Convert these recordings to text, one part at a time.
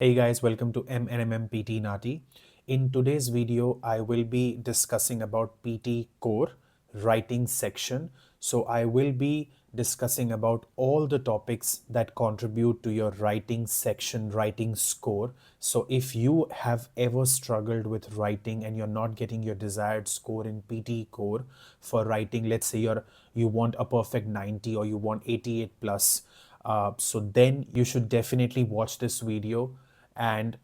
Hey guys, welcome to MNMM PT NAATI. In today's video, I will be discussing about PT Core writing section. So I will be discussing about all the topics that contribute to your writing section, writing score. So if you have ever struggled with writing and you're not getting your desired score in PT Core for writing, let's say you want a perfect 90 or you want 88 plus, so then you should definitely watch this video and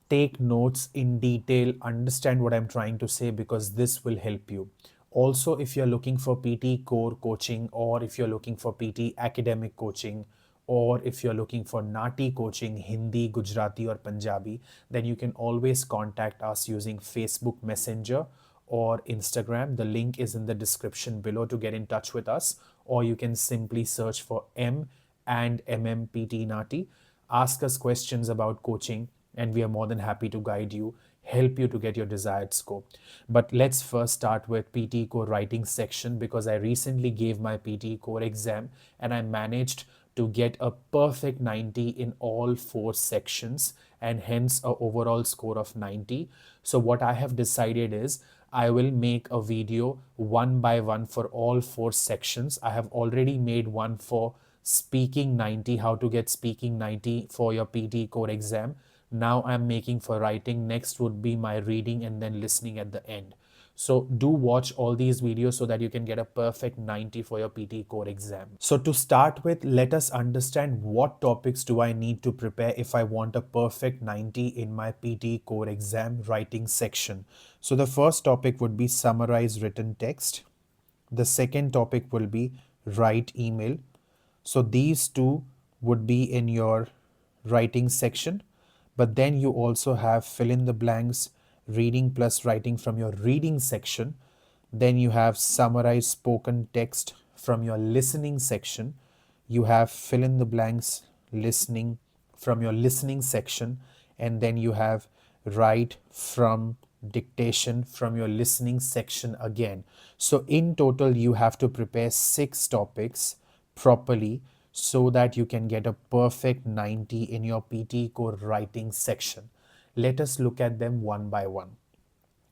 take notes in detail, understand what I'm trying to say because this will help you. Also, if you're looking for PT core coaching, or if you're looking for PT academic coaching, or if you're looking for NAATI coaching, Hindi, Gujarati, or Punjabi, then you can always contact us using Facebook Messenger or Instagram. The link is in the description below to get in touch with us, or you can simply search for M and MMPT NAATI. Ask us questions about coaching, and we are more than happy to guide you, help you to get your desired score. But let's first start with PTE Core writing section because I recently gave my PTE Core exam and I managed to get a perfect 90 in all four sections and hence a overall score of 90. So what I have decided is I will make a video one by one for all four sections. I have already made one for speaking 90, how to get speaking 90 for your PT core exam. Now I'm making for writing. Next would be my reading and then listening at the end. So do watch all these videos so that you can get a perfect 90 for your PT core exam. So to start with, let us understand what topics do I need to prepare if I want a perfect 90 in my PT core exam writing section. So the first topic would be summarize written text. The second topic will be write email. So these two would be in your writing section, but then you also have fill in the blanks, reading plus writing from your reading section. Then you have summarize spoken text from your listening section. You have fill in the blanks, listening from your listening section, and then you have write from dictation from your listening section again. So in total, you have to prepare 6 topics properly so that you can get a perfect 90 in your PT core writing section. Let us look at them one by one.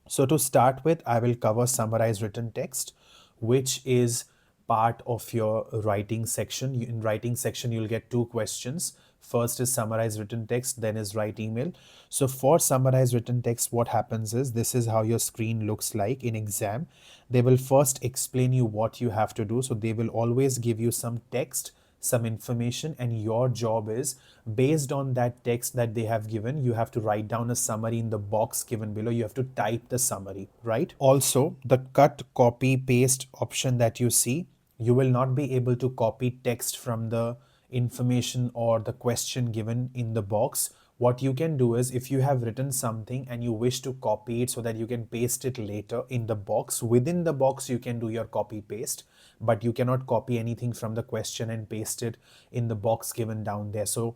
So to start with, I will cover summarize written text, which is part of your writing section. In writing section, you'll get 2 questions. First is summarize written text, then is write email. So for summarize written text, what happens is this is how your screen looks like in exam. They will first explain you what you have to do. So they will always give you some text, some information, and your job is based on that text that they have given, you have to write down a summary in the box given below. You have to type the summary, right? Also, the cut, copy, paste option that you see, you will not be able to copy text from the information or the question given in the box. What you can do is if you have written something and you wish to copy it so that you can paste it later in the box, within the box you can do your copy paste, but you cannot copy anything from the question and paste it in the box given down there. So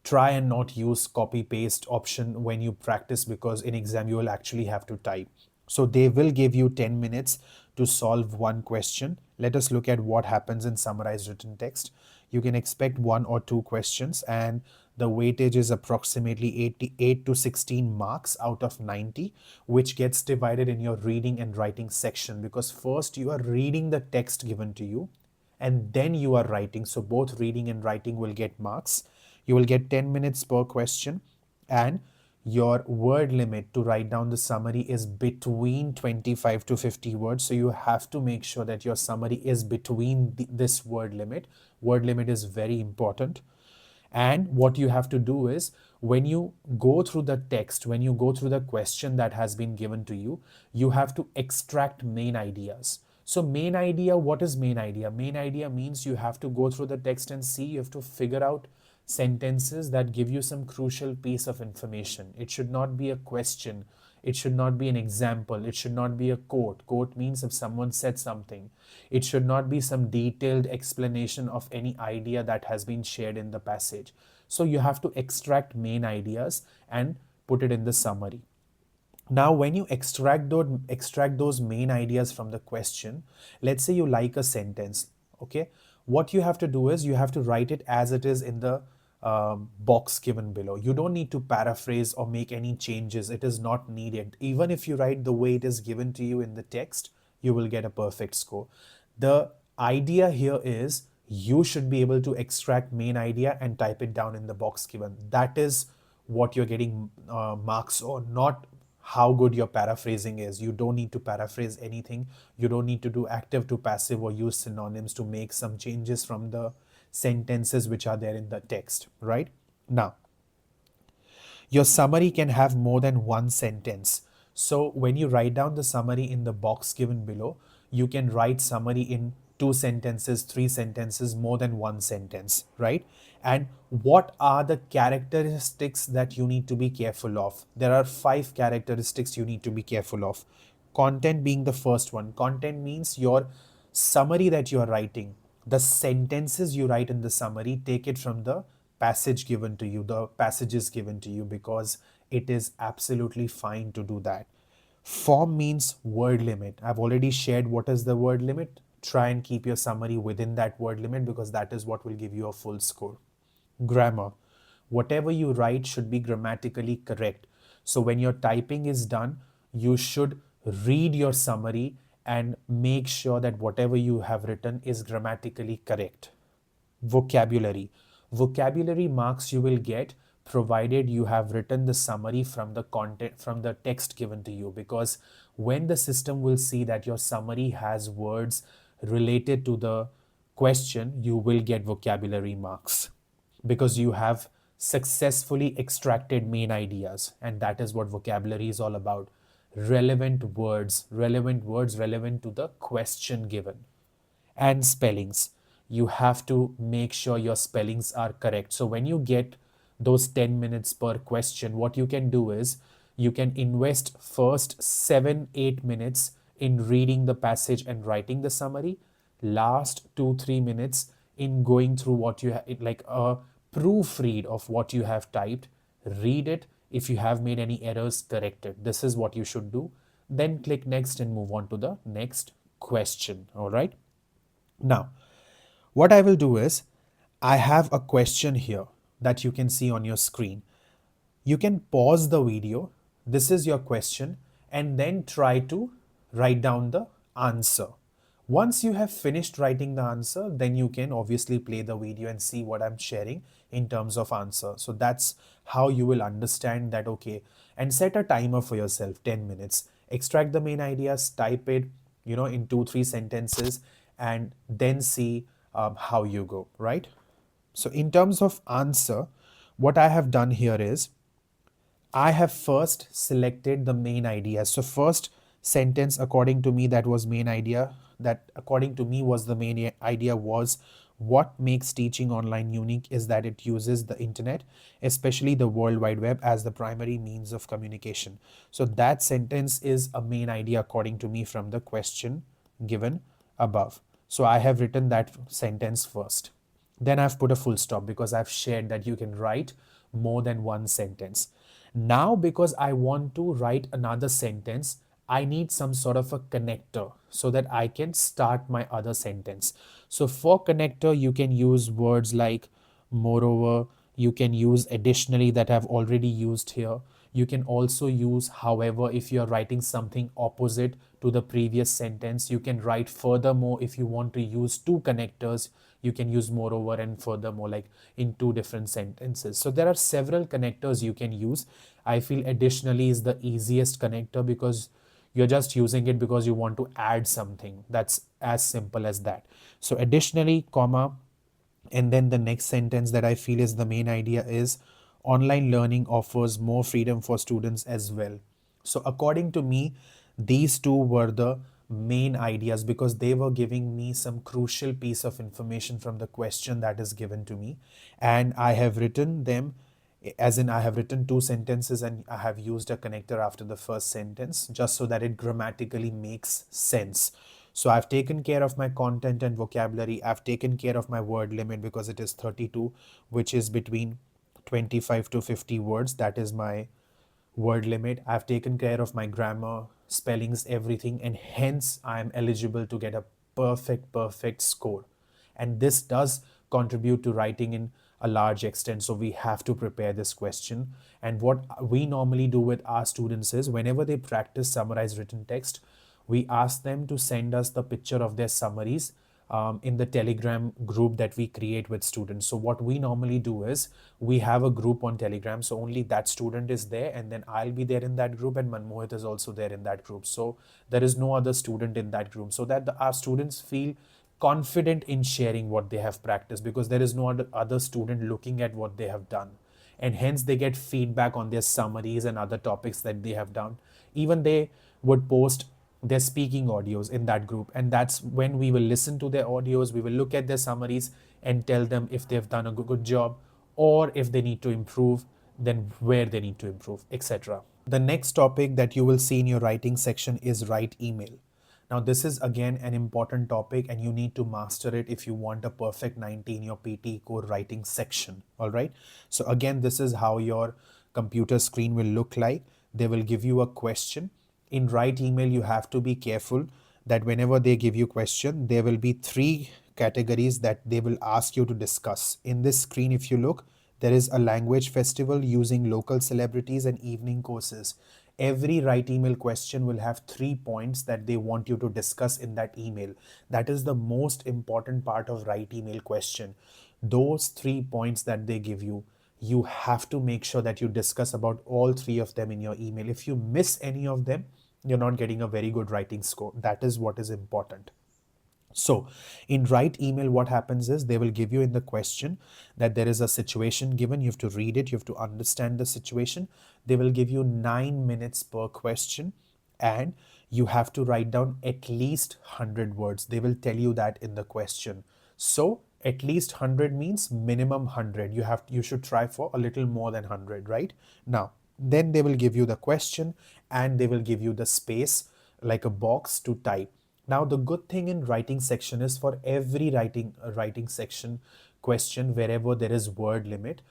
try and not use copy paste option when you practice because in exam you will actually have to type. So they will give you 10 minutes to solve one question. Let us look at what happens in summarized written text. You can expect 1 or 2 questions and the weightage is approximately 88 to 16 marks out of 90, which gets divided in your reading and writing section because first you are reading the text given to you and then you are writing. So both reading and writing will get marks. You will get 10 minutes per question, and your word limit to write down the summary is between 25 to 50 words. So you have to make sure that your summary is between this word limit. Word limit is very important. And what you have to do is when you go through the text, when you go through the question that has been given to you, you have to extract main ideas. So main idea, what is main idea? Main idea means you have to go through the text and see, you have to figure out sentences that give you some crucial piece of information. It should not be a question. It should not be an example. It should not be a quote. Quote means if someone said something. It should not be some detailed explanation of any idea that has been shared in the passage. So you have to extract main ideas and put it in the summary. Now, when you extract those main ideas from the question, let's say you like a sentence, okay? What you have to do is you have to write it as it is in the box given below. You don't need to paraphrase or make any changes. It is not needed. Even if you write the way it is given to you in the text, you will get a perfect score. The idea here is you should be able to extract main idea and type it down in the box given. That is what you're getting marks on, not how good your paraphrasing is. You don't need to paraphrase anything. You don't need to do active to passive or use synonyms to make some changes from the sentences which are there in the text, right? Now, your summary can have more than one sentence. So when you write down the summary in the box given below, you can write summary in two sentences, three sentences, more than one sentence, right? And what are the characteristics that you need to be careful of? There are five characteristics you need to be careful of. Content being the first one. Content means your summary that you are writing, the sentences you write in the summary, take it from the passage given to you, the passages given to you, because it is absolutely fine to do that. Form means word limit. I've already shared what is the word limit. Try and keep your summary within that word limit because that is what will give you a full score. Grammar. Whatever you write should be grammatically correct. So when your typing is done, you should read your summary and make sure that whatever you have written is grammatically correct. Vocabulary. Vocabulary marks you will get provided you have written the summary from the content from the text given to you, because when the system will see that your summary has words related to the question, you will get vocabulary marks because you have successfully extracted main ideas, and that is what vocabulary is all about. Relevant words relevant to the question given. And spellings, you have to make sure your spellings are correct. So when you get those 10 minutes per question, what you can do is you can invest first 7 8 minutes in reading the passage and writing the summary, last 2 3 minutes in going through what you have, like a proofread of what you have typed, read it. If you have made any errors, correct it. This is what you should do. Then click next and move on to the next question. All right. Now, what I will do is I have a question here that you can see on your screen. You can pause the video. This is your question, and then try to write down the answer. Once you have finished writing the answer, then you can obviously play the video and see what I'm sharing in terms of answer. So that's how you will understand that, okay, and set a timer for yourself, 10 minutes. Extract the main ideas, type it, in 2 3 sentences, and then see how you go, right? So in terms of answer, what I have done here is I have first selected the main idea. So first sentence according to me that was main idea, that according to me was the main idea was, what makes teaching online unique is that it uses the internet, especially the World Wide Web, as the primary means of communication. So that sentence is a main idea according to me from the question given above. So I have written that sentence first. Then I've put a full stop because I've shared that you can write more than one sentence. Now, because I want to write another sentence, I need some sort of a connector so that I can start my other sentence. So for connector, you can use words like moreover, you can use additionally that I've already used here. You can also use however if you're writing something opposite to the previous sentence. You can write furthermore if you want to use two connectors. You can use moreover and furthermore, like in two different sentences. So there are several connectors you can use. I feel additionally is the easiest connector because you're just using it because you want to add something. That's as simple as that. So additionally, comma, and then the next sentence that I feel is the main idea is online learning offers more freedom for students as well. So according to me, these two were the main ideas because they were giving me some crucial piece of information from the question that is given to me, and I have written them, as in I have written two sentences and I have used a connector after the first sentence just so that it grammatically makes sense. So I've taken care of my content and vocabulary. I've taken care of my word limit because it is 32, which is between 25 to 50 words. That is my word limit. I've taken care of my grammar, spellings, everything, and hence I am eligible to get a perfect score. And this does contribute to writing in a large extent, so we have to prepare this question. And what we normally do with our students is whenever they practice summarized written text, we ask them to send us the picture of their summaries in the Telegram group that we create with students. So what we normally do is we have a group on Telegram, so only that student is there, and then I'll be there in that group, and Manmohit is also there in that group. So there is no other student in that group, so that our students feel confident in sharing what they have practiced, because there is no other student looking at what they have done, and hence they get feedback on their summaries and other topics that they have done. Even they would post their speaking audios in that group, and that's when we will listen to their audios, we will look at their summaries and tell them if they've done a good job, or if they need to improve, then where they need to improve, etc. The next topic that you will see in your writing section is write email. Now, this is again an important topic, and you need to master it if you want a perfect 90 in your PTE Core writing section. All right. So, again, this is how your computer screen will look like. They will give you a question. In write email, you have to be careful that whenever they give you question, there will be three categories that they will ask you to discuss. In this screen, if you look, there is a language festival using local celebrities and evening courses. Every write email question will have 3 points that they want you to discuss in that email. That is the most important part of write email question. Those 3 points that they give you have to make sure that you discuss about all three of them in your email. If you miss any of them, you're not getting a very good writing score. That is what is important. So, in write email, what happens is they will give you in the question that there is a situation given. You have to read it, you have to understand the situation. They will give you 9 minutes per question, and you have to write down at least 100 words. They will tell you that in the question. So, at least 100 means minimum 100. You should try for a little more than 100, right? Now, then they will give you the question, and they will give you the space like a box to type. Now, the good thing in writing section is for every writing section question, wherever there is word limit,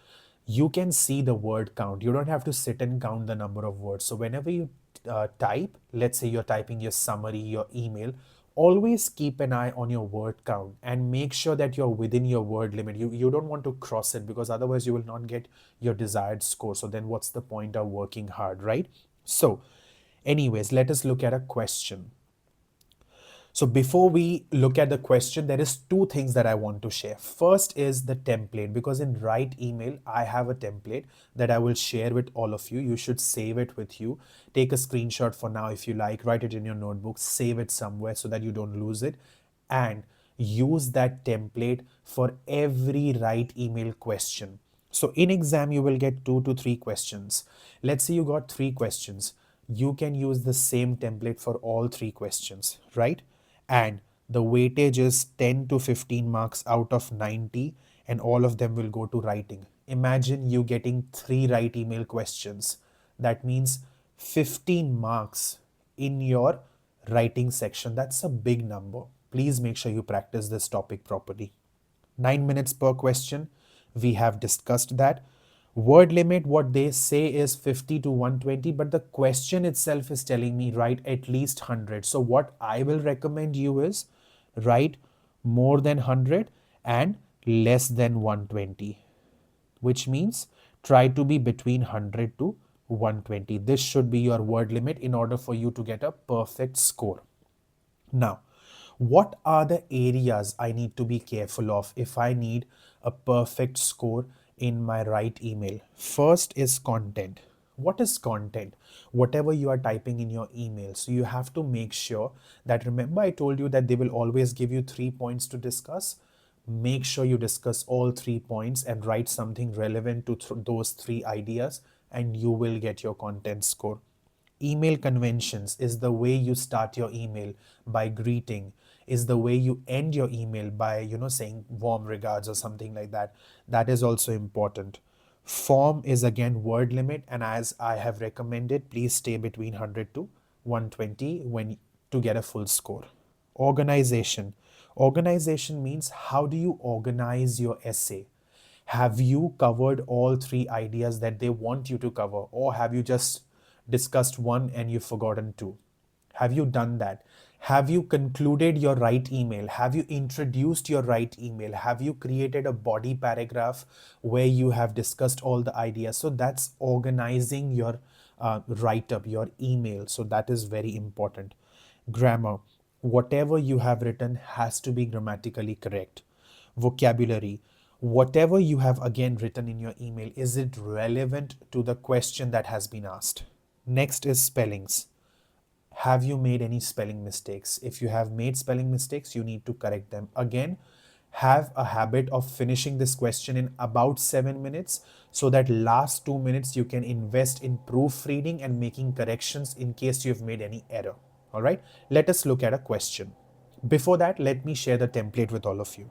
you can see the word count. You don't have to sit and count the number of words. So whenever you type, let's say you're typing your summary, your email, always keep an eye on your word count and make sure that you're within your word limit. You don't want to cross it, because otherwise you will not get your desired score. So then what's the point of working hard, right? So anyways, let us look at a question. So before we look at the question, there is two things that I want to share. First is the template, because in write email, I have a template that I will share with all of you. You should save it with you. Take a screenshot for now if you like, write it in your notebook, save it somewhere so that you don't lose it, and use that template for every write email question. So in exam, you will get 2 to 3 questions. Let's say you got 3 questions. You can use the same template for all 3 questions, right? And the weightage is 10 to 15 marks out of 90, and all of them will go to writing. Imagine you getting 3 write email questions. That means 15 marks in your writing section. That's a big number. Please make sure you practice this topic properly. 9 minutes per question. We have discussed that. Word limit, what they say is 50 to 120, but the question itself is telling me write at least 100. So what I will recommend you is write more than 100 and less than 120, which means try to be between 100 to 120. This should be your word limit in order for you to get a perfect score. Now, what are the areas I need to be careful of if I need a perfect score in my write email? First is content. What is content? Whatever you are typing in your email. So you have to make sure that, remember I told you that they will always give you 3 points to discuss. Make sure you discuss all 3 points and write something relevant to those 3 ideas, and you will get your content score. Email conventions is the way you start your email by greeting, is the way you end your email by, saying warm regards or something like that. That is also important. Form is again word limit, and as I have recommended, please stay between 100 to 120 when to get a full score. Organization. Organization means how do you organize your essay? Have you covered all 3 ideas that they want you to cover, or have you just discussed one and you've forgotten two? Have you done that? Have you concluded your right email? Have you introduced your right email? Have you created a body paragraph where you have discussed all the ideas? So that's organizing your write up, your email. So that is very important. Grammar. Whatever you have written has to be grammatically correct. Vocabulary. Whatever you have again written in your email, is it relevant to the question that has been asked? Next is spellings. Have you made any spelling mistakes? If you have made spelling mistakes, you need to correct them. Again, have a habit of finishing this question in about 7 minutes, so that last 2 minutes you can invest in proofreading and making corrections in case you've made any error. All right, let us look at a question. Before that, let me share the template with all of you.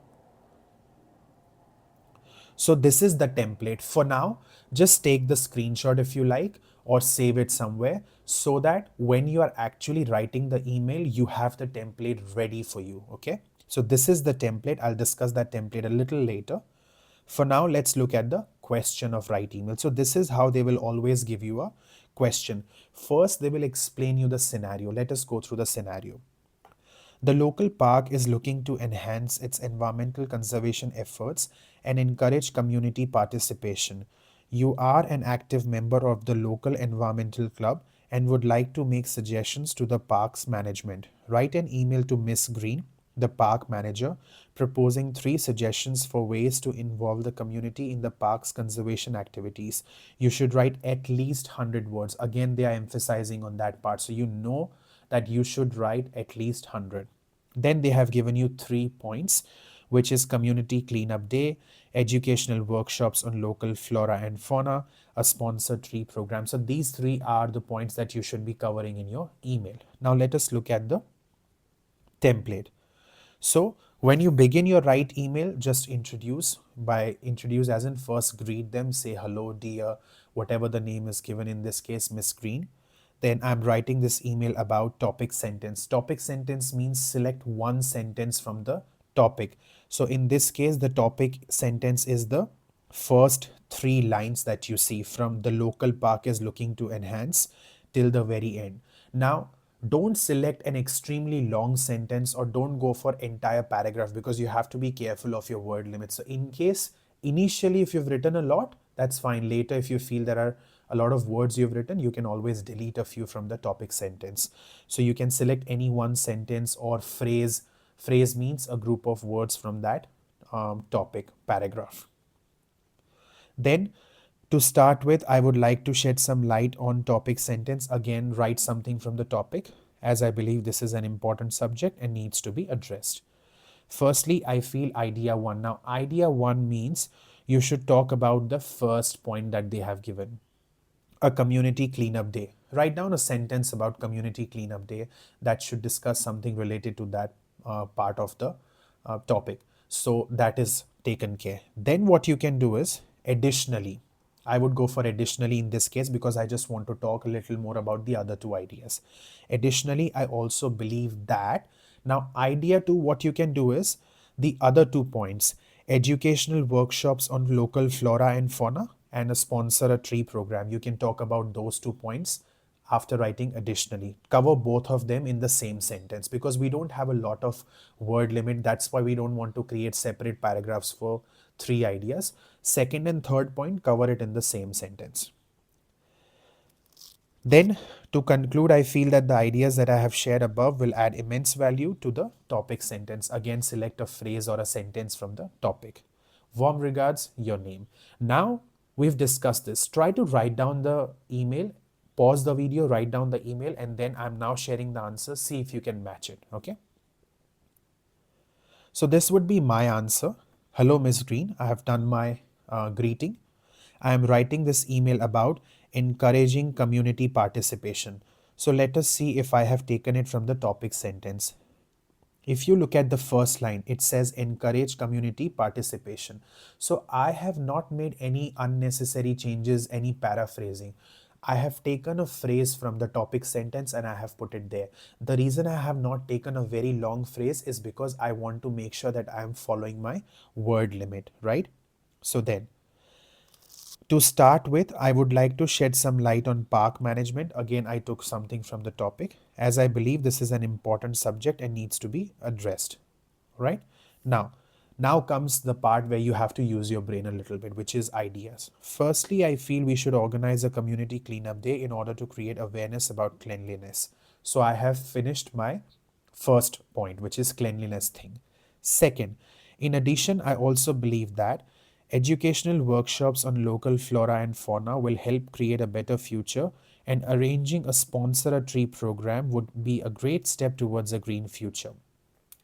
So this is the template. For now, just take the screenshot if you like, or save it somewhere, so that when you are actually writing the email, you have the template ready for you. Okay. So this is the template. I'll discuss that template a little later. For now, let's look at the question of write email. So this is how they will always give you a question. First, they will explain you the scenario. Let us go through the scenario. The local park is looking to enhance its environmental conservation efforts and encourage community participation. You are an active member of the local environmental club and would like to make suggestions to the park's management. Write an email to Miss Green, the park manager, proposing 3 suggestions for ways to involve the community in the park's conservation activities. You should write at least 100 words. Again, they are emphasizing on that part. So you know that you should write at least 100. Then they have given you 3 points, which is community cleanup day, educational workshops on local flora and fauna, a sponsored tree program. So these 3 are the points that you should be covering in your email. Now let us look at the template. So when you begin your write email, just introduce as in first greet them, say hello dear, whatever the name is given, in this case Miss Green. Then I'm writing this email about topic sentence. Topic sentence means select one sentence from the topic. So in this case, the topic sentence is the first 3 lines that you see, from the local park is looking to enhance till the very end. Now, don't select an extremely long sentence, or don't go for entire paragraph, because you have to be careful of your word limit. So in case initially if you've written a lot, that's fine. Later, if you feel there are a lot of words you've written, you can always delete a few from the topic sentence. So you can select any one sentence or phrase. Phrase means a group of words from that topic paragraph. Then, to start with, I would like to shed some light on topic sentence. Again, write something from the topic, as I believe this is an important subject and needs to be addressed. Firstly, I feel idea one. Now, idea one means you should talk about the first point that they have given, a community cleanup day. Write down a sentence about community cleanup day that should discuss something related to that part of the topic. So that is taken care. Then what you can do is additionally. I would go for additionally in this case, because I just want to talk a little more about the other 2 ideas. Additionally, I also believe that, now idea 2, what you can do is the other 2 points, educational workshops on local flora and fauna, and a sponsor a tree program. You can talk about those 2 points after writing additionally. Cover both of them in the same sentence, because we don't have a lot of word limit. That's why we don't want to create separate paragraphs for 3 ideas. Second and third point, cover it in the same sentence. Then, to conclude, I feel that the ideas that I have shared above will add immense value to the topic sentence. Again, select a phrase or a sentence from the topic. Warm regards, your name. Now, we've discussed this. Try to write down the email, pause the video, write down the email, and then I'm now sharing the answer. See if you can match it. Okay. So this would be my answer. Hello, Miss Green. I have done my greeting. I am writing this email about encouraging community participation. So let us see if I have taken it from the topic sentence. If you look at the first line, it says encourage community participation. So I have not made any unnecessary changes, any paraphrasing. I have taken a phrase from the topic sentence and I have put it there. The reason I have not taken a very long phrase is because I want to make sure that I am following my word limit, right? So then, To start with, I would like to shed some light on park management. Again, I took something from the topic as I believe this is an important subject and needs to be addressed. Right? Now, now comes the part where you have to use your brain a little bit, which is ideas. Firstly, I feel we should organize a community cleanup day in order to create awareness about cleanliness. So I have finished my first point, which is cleanliness thing. Second, in addition, I also believe that educational workshops on local flora and fauna will help create a better future, and arranging a sponsor a tree program would be a great step towards a green future.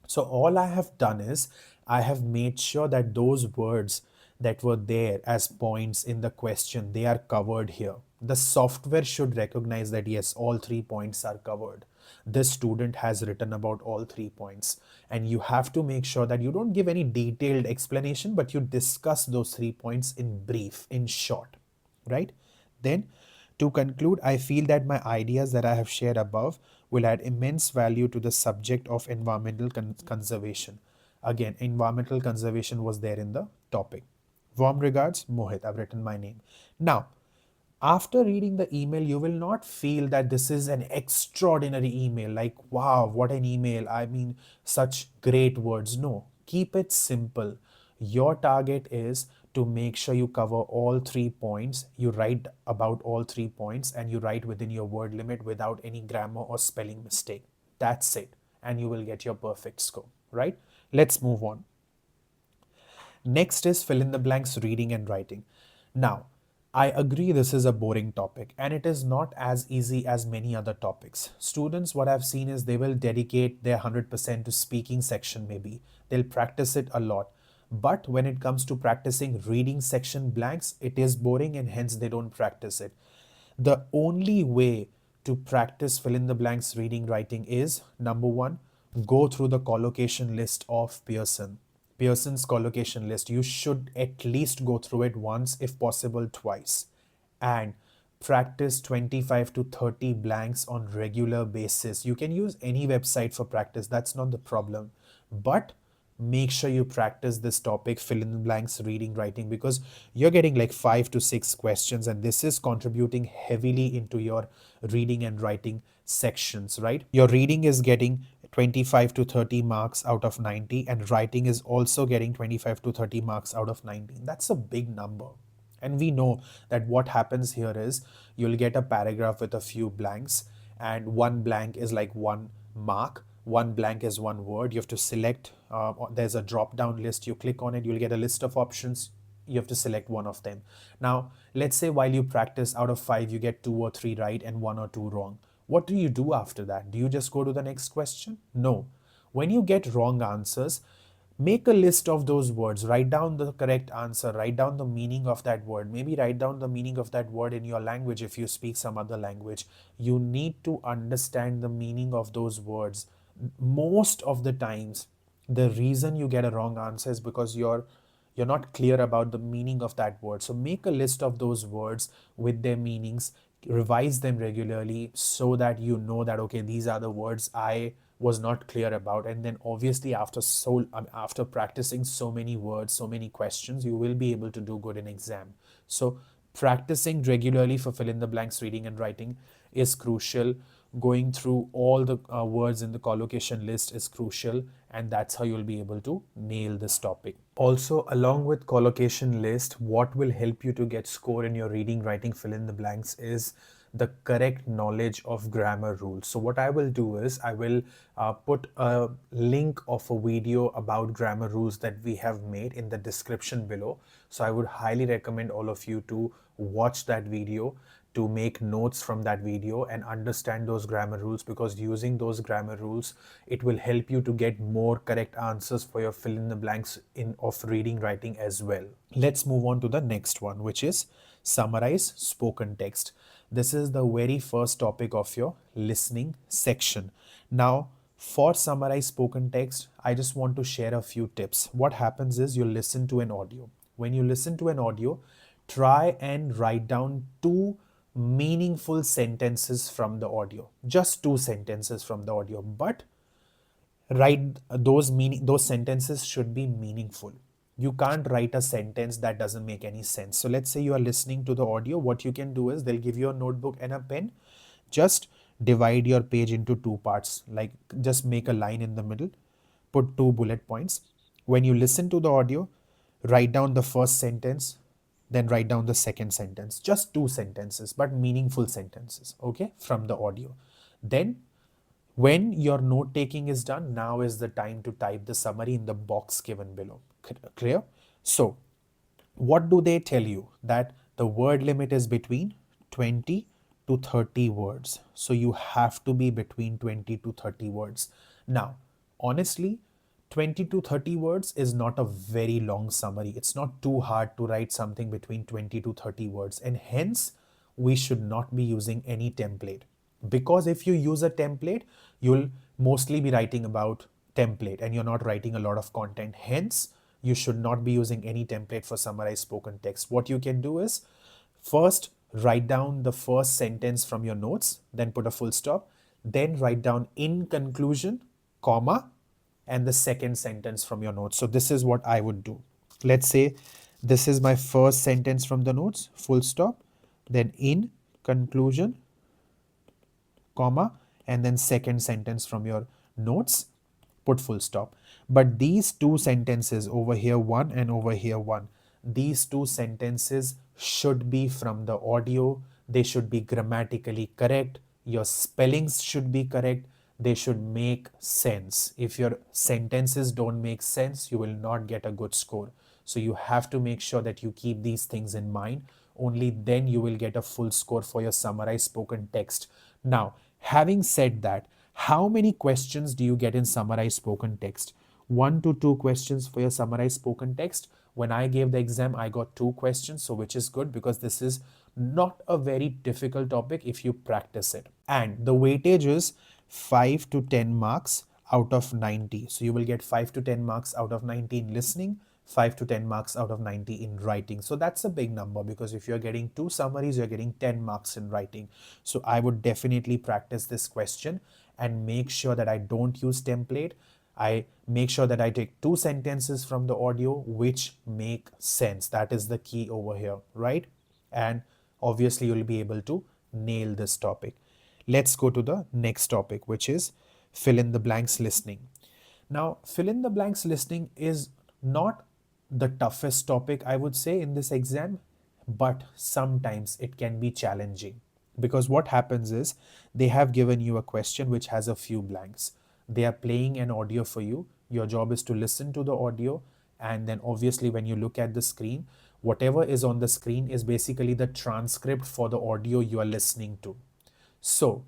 So all I have done is I have made sure that those words that were there as points in the question, they are covered here. The software should recognize that yes, all 3 points are covered. This student has written about all 3 points. And you have to make sure that you don't give any detailed explanation, but you discuss those 3 points in brief, in short, right? Then, to conclude, I feel that my ideas that I have shared above will add immense value to the subject of environmental conservation. Again, environmental conservation was there in the topic. Warm regards, Mohit. I've written my name. Now, after reading the email, you will not feel that this is an extraordinary email, like, wow, what an email. I mean, such great words. No, keep it simple. Your target is to make sure you cover all 3 points. You write about all 3 points and you write within your word limit without any grammar or spelling mistake. That's it. And you will get your perfect score, right? Let's move on. Next is fill in the blanks reading and writing. Now, I agree this is a boring topic and it is not as easy as many other topics. Students, what I've seen is they will dedicate their 100% to speaking section maybe. They'll practice it a lot. But when it comes to practicing reading section blanks, it is boring and hence they don't practice it. The only way to practice fill in the blanks reading writing is number one, go through the collocation list of Pearson. Pearson's collocation list. You should at least go through it once, if possible, twice. And practice 25 to 30 blanks on regular basis. You can use any website for practice, that's not the problem. But make sure you practice this topic, fill in the blanks reading writing, because you're getting like 5 to 6 questions and this is contributing heavily into your reading and writing sections, right? Your reading is getting 25 to 30 marks out of 90 and writing is also getting 25 to 30 marks out of 90. That's a big number. And we know that what happens here is you'll get a paragraph with a few blanks, and one blank is like 1 mark. One blank is one word. You have to select, there's a drop down list. You click on it, you'll get a list of options. You have to select one of them. Now, let's say while you practice, out of 5, you get 2 or 3 right and 1 or 2 wrong. What do you do after that? Do you just go to the next question? No. When you get wrong answers, make a list of those words, write down the correct answer, write down the meaning of that word, maybe write down the meaning of that word in your language if you speak some other language. You need to understand the meaning of those words. Most of the times, the reason you get a wrong answer is because you're not clear about the meaning of that word. So make a list of those words with their meanings, revise them regularly so that you know that okay, these are the words I was not clear about. And then obviously after practicing so many words, so many questions, you will be able to do good in exam. So practicing regularly for fill in the blanks reading and writing is crucial. Going through all the words in the collocation list is crucial, and that's how you'll be able to nail this topic. Also, along with collocation list, what will help you to get score in your reading writing fill in the blanks is the correct knowledge of grammar rules. So what I will do is I will put a link of a video about grammar rules that we have made in the description below. So I would highly recommend all of you to watch that video, to make notes from that video and understand those grammar rules, because using those grammar rules, it will help you to get more correct answers for your fill in the blanks of reading writing as well. Let's move on to the next one, which is summarize spoken text. This is the very first topic of your listening section. Now, for summarize spoken text, I just want to share a few tips. What happens is you listen to an audio. When you listen to an audio, try and write down 2 meaningful sentences from the audio. Just 2 sentences from the audio, but write those sentences should be meaningful. You can't write a sentence that doesn't make any sense. So let's say you are listening to the audio. What you can do is they'll give you a notebook and a pen. Just divide your page into two parts, like just make a line in the middle, put two bullet points. When you listen to the audio, write down the first sentence, then write down the second sentence. Just two sentences, but meaningful sentences, okay, from the audio. Then when your note taking is done, now is the time to type the summary in the box given below. Clear? So, what do they tell you? That the word limit is between 20 to 30 words. So, you have to be between 20 to 30 words. Now, honestly, 20 to 30 words is not a very long summary. It's not too hard to write something between 20 to 30 words, and hence we should not be using any template. Because if you use a template, you'll mostly be writing about template and you're not writing a lot of content. Hence, you should not be using any template for summarized spoken text. What you can do is first write down the first sentence from your notes, then put a full stop, then write down in conclusion, comma, and the second sentence from your notes. So this is what I would do. Let's say this is my first sentence from the notes, full stop, then in conclusion, comma, and then second sentence from your notes, put full stop. But these two sentences over here, one and over here, one, these two sentences should be from the audio. They should be grammatically correct. Your spellings should be correct. They should make sense. If your sentences don't make sense, you will not get a good score. So you have to make sure that you keep these things in mind. Only then you will get a full score for your summarized spoken text. Now, having said that, how many questions do you get in summarized spoken text? 1 to 2 questions for your summarized spoken text. When I gave the exam, I got 2 questions, so which is good because this is not a very difficult topic if you practice it. And the weightage is 5 to 10 marks out of 90. So you will get 5 to 10 marks out of 90 in listening, 5 to 10 marks out of 90 in writing. So that's a big number because if you're getting 2 summaries, you're getting 10 marks in writing. So I would definitely practice this question and make sure that I don't use template. I make sure that I take 2 sentences from the audio which make sense. That is the key over here, right? And obviously you'll be able to nail this topic. Let's go to the next topic, which is fill in the blanks listening. Now, fill in the blanks listening is not the toughest topic, I would say, in this exam, but sometimes it can be challenging because what happens is they have given you a question which has a few blanks. They are playing an audio for you. Your job is to listen to the audio, and then obviously when you look at the screen, whatever is on the screen is basically the transcript for the audio you are listening to. So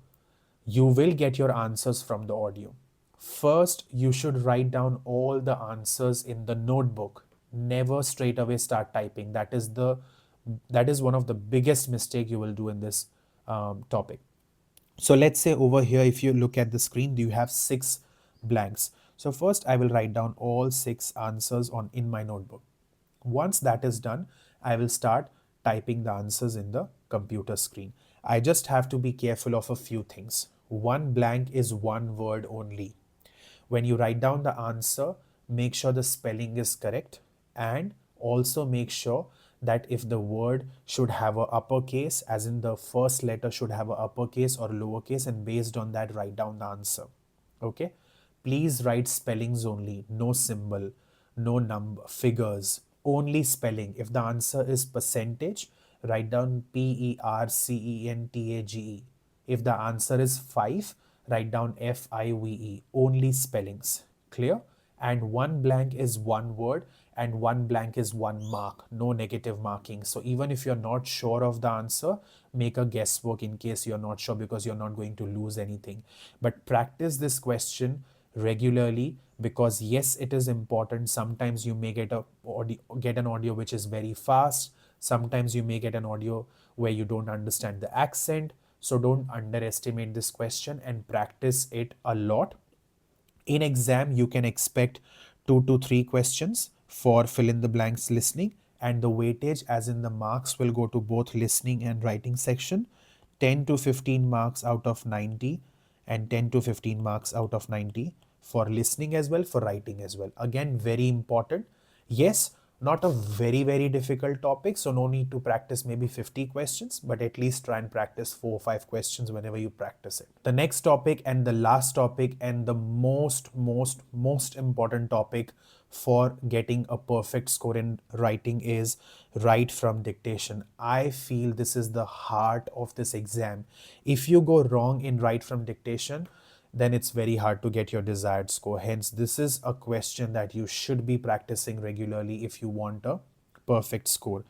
you will get your answers from the audio. First, you should write down all the answers in the notebook. Never straight away start typing. That is one of the biggest mistake you will do in this topic. So let's say over here, if you look at the screen, you have 6 blanks. So first I will write down all 6 answers in my notebook. Once that is done, I will start typing the answers in the computer screen. I just have to be careful of a few things. One blank is one word only. When you write down the answer, make sure the spelling is correct and also make sure that if the word should have a uppercase, as in the first letter should have a uppercase or lowercase, and based on that write down the answer. Okay? Please write spellings only, no symbol, no number, figures, only spelling. If the answer is percentage, write down percentage. If the answer is 5, write down FIVE, only spellings. Clear? And one blank is one word and one blank is one mark, no negative marking. So even if you're not sure of the answer, make a guesswork in case you're not sure because you're not going to lose anything. But practice this question regularly because yes, it is important. Sometimes you may get an audio which is very fast. Sometimes you may get an audio where you don't understand the accent. So don't underestimate this question and practice it a lot. In exam, you can expect 2 to 3 questions for fill in the blanks listening, and the weightage, as in the marks, will go to both listening and writing section. 10 to 15 marks out of 90 and 10 to 15 marks out of 90 for listening as well, for writing as well. Again, very important. Yes, Not a very difficult topic, so no need to practice maybe 50 questions, but at least try and practice 4 or 5 questions whenever you practice it. The next topic and the last topic and the most important topic for getting a perfect score in writing is write from dictation. I feel this is the heart of this exam. If you go wrong in write from dictation, then it's very hard to get your desired score. Hence, this is a question that you should be practicing regularly if you want a perfect score.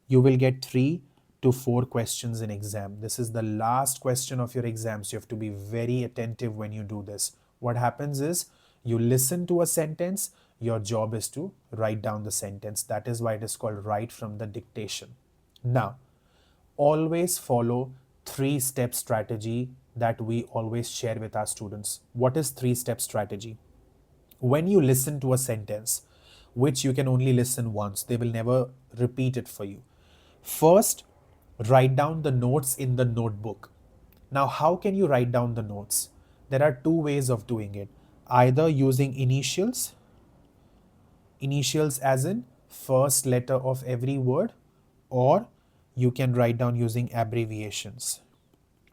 You will get 3 to 4 questions in exam. This is the last question of your exam, so you have to be very attentive when you do this. What happens is you listen to a sentence, your job is to write down the sentence. That is why it is called write from the dictation. Now, always follow 3-step strategy that we always share with our students. What is 3-step strategy? When you listen to a sentence, which you can only listen once, they will never repeat it for you. First, write down the notes in the notebook. Now, how can you write down the notes? There are 2 ways of doing it. Either using initials as in first letter of every word, or you can write down using abbreviations.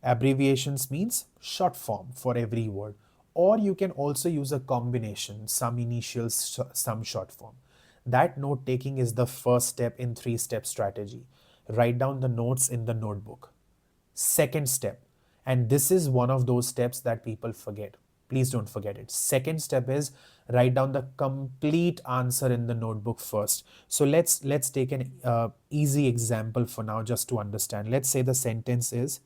Abbreviations means short form for every word, or you can also use a combination, some initials, some short form. That note taking is the first step in 3-step strategy. Write down the notes in the notebook. Second step, and this is one of those steps that people forget. Please don't forget it. Second step is write down the complete answer in the notebook first. So let's take an easy example for now, just to understand. Let's say the sentence is,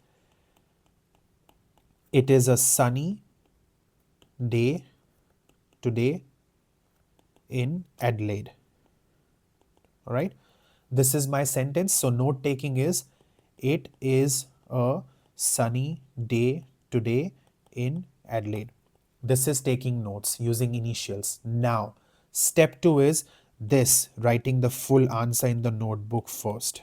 it is a sunny day today in Adelaide. All right. This is my sentence. So note taking is, it is a sunny day today in Adelaide. This is taking notes using initials. Now, step 2 is this, writing the full answer in the notebook first.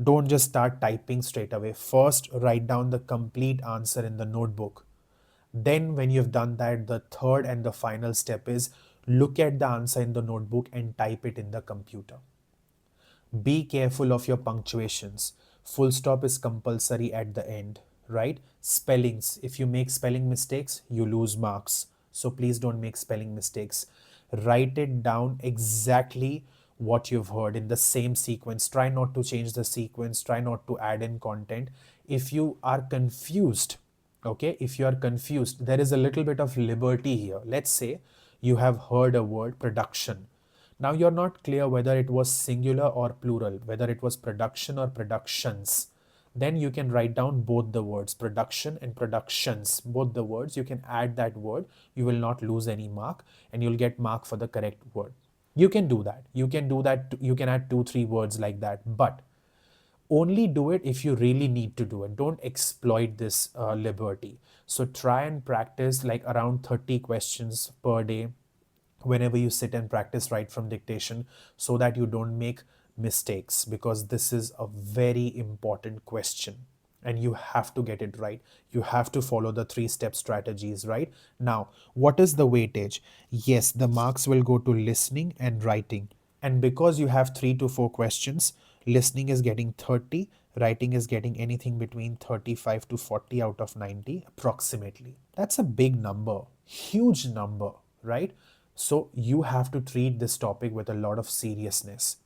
Don't just start typing straight away. First, write down the complete answer in the notebook. Then, when you've done that, the third and the final step is look at the answer in the notebook and type it in the computer. Be careful of your punctuations. Full stop is compulsory at the end, right? Spellings. If you make spelling mistakes, you lose marks. So please don't make spelling mistakes. Write it down exactly what you've heard in the same sequence. Try not to change the sequence. Try not to add in content. If you are confused, okay, if you are confused, there is a little bit of liberty here. Let's say you have heard a word production. Now you're not clear whether it was singular or plural, whether it was production or productions. Then you can write down both the words, production and productions, both the words. You can add that word. You will not lose any mark and you'll get mark for the correct word. You can do that. You can do that. You can add 2-3 words like that, but only do it if you really need to do it. Don't exploit this liberty. So try and practice like around 30 questions per day whenever you sit and practice write from dictation, so that you don't make mistakes, because this is a very important question and you have to get it right. You have to follow the 3-step strategies, right? Now, what is the weightage? Yes, the marks will go to listening and writing. And because you have 3 to 4 questions, listening is getting 30, writing is getting anything between 35 to 40 out of 90 approximately. That's a big number, huge number, right? So you have to treat this topic with a lot of seriousness.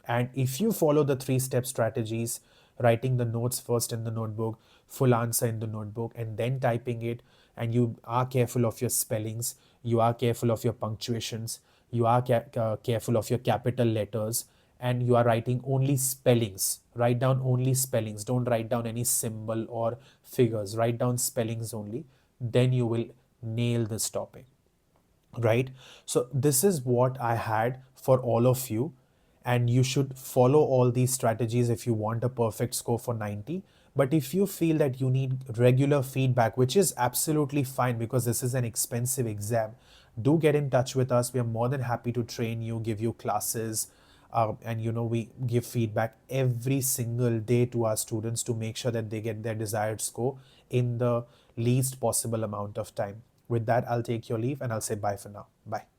And if you follow the 3-step strategies, writing the notes first in the notebook, full answer in the notebook, and then typing it, and you are careful of your spellings, you are careful of your punctuations, you are careful of your capital letters, and you are writing only spellings. Write down only spellings. Don't write down any symbol or figures. Write down spellings only. Then you will nail this topic, right? So this is what I had for all of you, and you should follow all these strategies if you want a perfect score for 90. But if you feel that you need regular feedback, which is absolutely fine because this is an expensive exam, do get in touch with us. We are more than happy to train you, give you classes, and we give feedback every single day to our students to make sure that they get their desired score in the least possible amount of time. With that, I'll take your leave and I'll say bye for now. Bye.